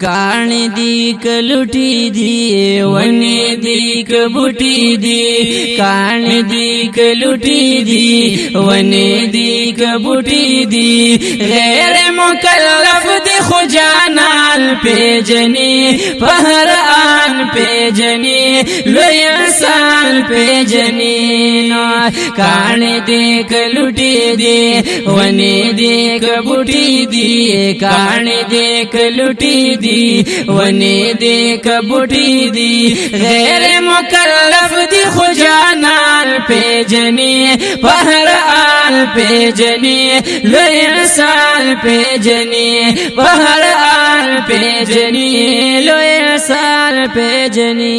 کانی دی کلوٹی دی ونی دی کبوٹی دی کانی دی کلوٹی دی ونی دی کبوٹی دی غیر مکلف دی خو جانال پیجنی پہر آن پیجنی لوی انسان پیجنی کانی دی کلوٹی دی ونی دی کبوٹی دی کانی دی کلوٹی دی ونی دی کبوٹی دی غیر مکلف دی خو جانال پیجنی پہر آل پیجنی لوی انسان پیجنی پہر آل پیجنی لوی انسان پیجنی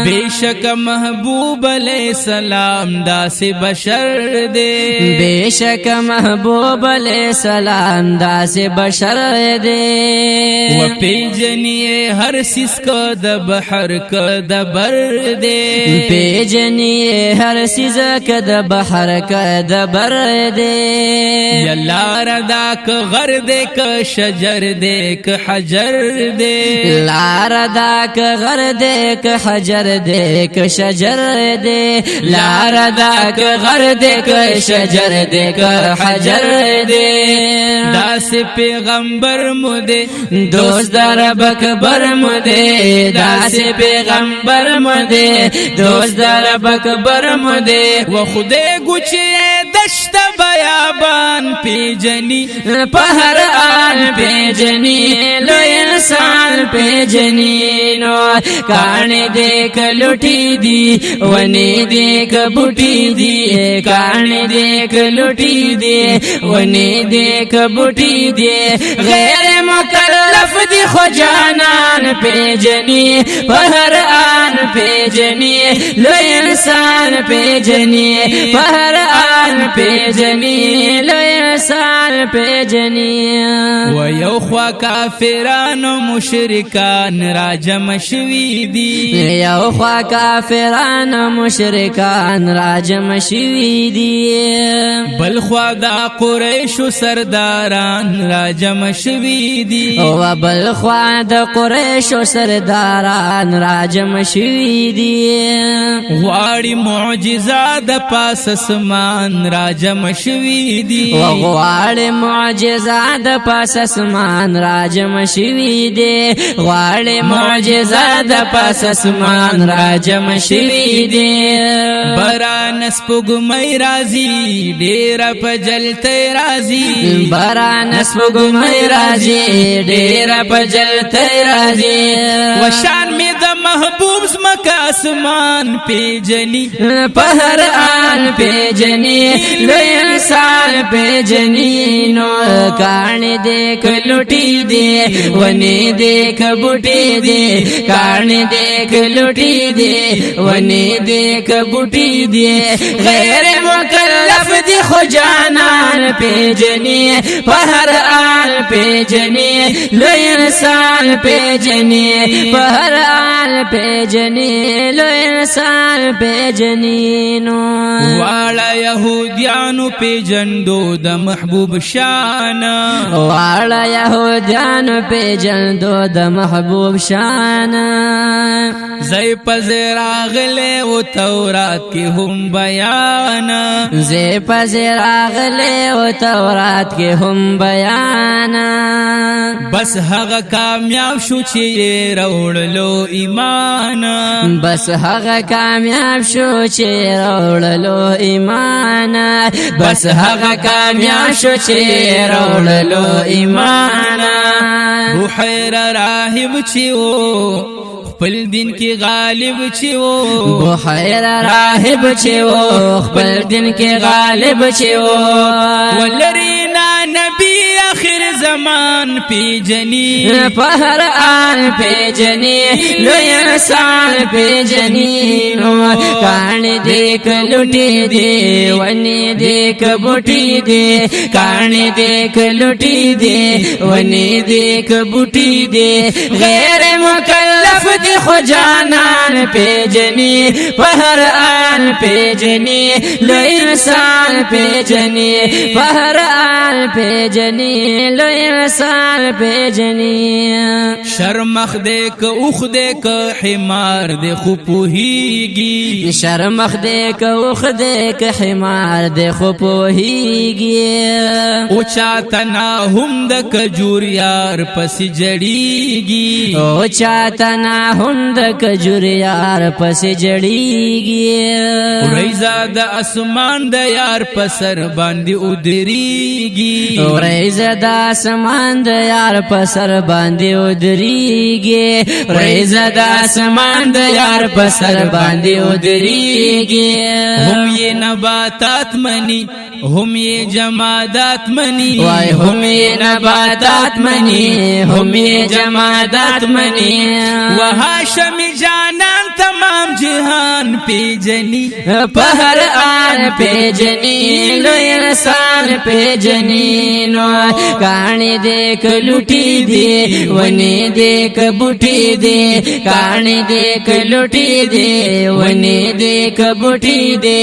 بے شک محبوب علیہ السلام دا سے بشر دے بے شک محبوب علیہ السلام دا سے بشر دے و پیجنی ہر سیس کو د بحر کو د بر دے پیجنی ہر سیز کا د بحر کا د بر دے یا لار دا ک غر دے ک شجر دے ک حجر دے لار دا ک غر دے ک حجر دے ک شجر دے لار دا ک غر دے ک شجر دے ک حجر دے داس پیغمبر مدے دوست در بکبر مدے داس پیغمبر مدے دوست در بکبر مدے و خودے گچے دشت بیابان پیجنی پہر آن پیجنی لوی انسان پیجنی نو کانی دیکھ لٹی دی ونی دیکھ بوٹی دی کانی دیکھ لٹی دی ونی دیکھ بوٹی دی غیر مکلف دی خو جانان پیجنی پہر آن پیجنی لوی انسان پیجنی پہر آن پیجنی لوی انسان پیجنی و یو خوا کافران و مشرکان را جمع شوی دی یو خوا کافران و مشرکان را جمع شوی دی بل خوا دا قریش و سرداران را جمع شوی دی و بل خوا دا قریش و سرداران را جمع شوی دی غواړي معجزات د پاس اسمان را جمع شوی دی غواړي معجزات د پاس اسمان را جمع شوی دی غواړي معجزات د پاس اسمان را جمع شوی دی باران سپوږمۍ راځي ډېر په جلته راځي باران سپوږمۍ راځي ډېر په جلته راځي و شان می د محبوب زمکه اسمان پیجنی پہر آن پیجنی لوی انسان پیجنی نو کانی دیکھ لٹی دی ونی دیکھ بوٹی دی کانی دیکھ لٹی دی ونی دیکھ بوٹی دی غیر مکلف دی خو جانان پیجنی پہر آن پیجنی لوی انسان پیجنی پہر آن پیجنی لوی انسان پیجنی نو والا یہودیانو پیجندو د محبوب شان والا یہودیانو پیجندو د محبوب شان زی پزر آغلے و تورات کی ہم بیان زی پزر آغلے و تورات کی ہم بیان بس حق کامیاب شو چی روڑلو ایمان بس حق کامیاب شو چی روڑلو ایمان بس حق کامیاب شو چی روڑلو ایمان بحیر راہب چی وہ خپل دین کی غالب چی وہ بحیر راہب چی وہ خپل دین کی غالب چی وہ ولرینا نبی آخر زمان پیجنی پہر آن پیجنی لوی انسان پیجنی کانی دیکھ لٹی دی ونی دیکھ بوٹی دی کانی دیکھ لٹی دی ونی دیکھ بوٹی دی غیر مکلف مکلف دی خو جانان پیجنی پہر آن پیجنی لو انسان پیجنی پہر آن پیجنی لو انسان پیجنی شرمخ دے که اوخ دے که حمار دے خو پوهیگی شرمخ دے که اوخ دے که حمار دے خو پوهیگی او چاہتنا هم د کجور یار پس جڑیگی او چاہتنا هم د کجور یار پس جڑیگی ریزا د اسمان د یار پسر باندې ادریگی ریزا د اسمان د یار پسر باندې ادریگی ریزا د اسمان د یار پسر باندې ادریگی هم یہ نباتات منی هم یہ جمادات منی وای هم یہ نباتات منی هم یہ جمادات منی و ہاشم جانان تمام جہان پیجنی پہر آن پیجنی لو انسان پیجنی نو کہانی دیکھ لٹی دی ونی دیکھ بوٹی دی کہانی دیکھ لٹی دی ونی دیکھ بوٹی دی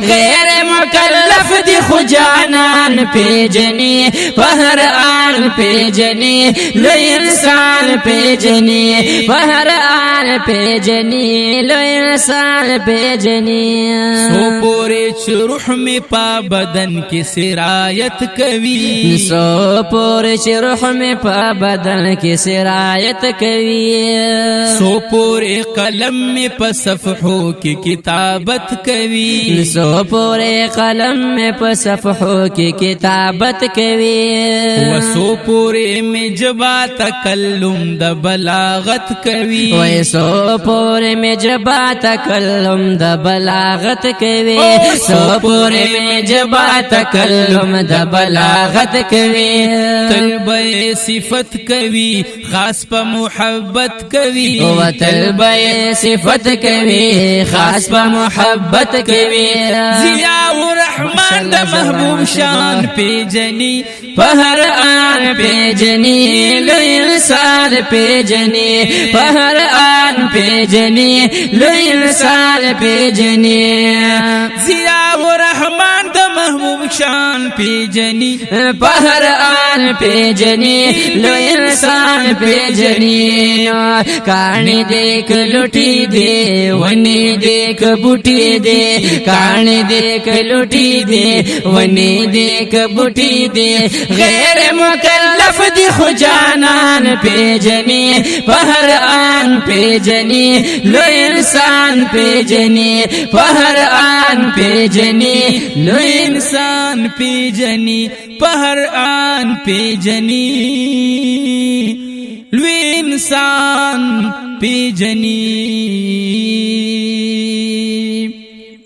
غیر مکلف دی خو جانان پیجنی پہر آن پیجنی لو انسان پیجنی پہر آن پیجنی لو انسان پیجنی سو پورے چروح میں پا بدن کی سرایت کوي سو پورے چروح میں پا بدن کی سرایت کوي سو پورے قلم میں پا صفحوں کی کتابت کوي سو پورے قلم میں پا صفحوں کی کتابت کوي و سو پورے میں جبا تکلم د بلاغت کوي وی سو پورے میں جبا تکلم د بلاغت کوي سو پورے میں جبا تکلم د بلاغت کوي طلبہ صفت کوي خاص پا محبت کوي و طلبہ صفت کوي خاص پا محبت کوي ضیاء الرحمن دا محبوب شان پیجنی پہر آن پیجنی لو انسان پیجنی پہر آن پیجنی لو انسان پیجنی ضیاء الرحمن دا محبوب شان پیجنی پہر آن پیجنی لو انسان پیجنی کہانی دیکھ لٹی دے ونی دیکھ بوٹی دے کہانی دیکھ لٹی دے ونی دیکھ بوٹی دے غیر مکلف دی خو جانان پیجنی پہر آن پیجنی لو انسان پیجنی پہر آن پیجنی لو انسان پیجنی پہر آن پیجنی لو انسان پیجنی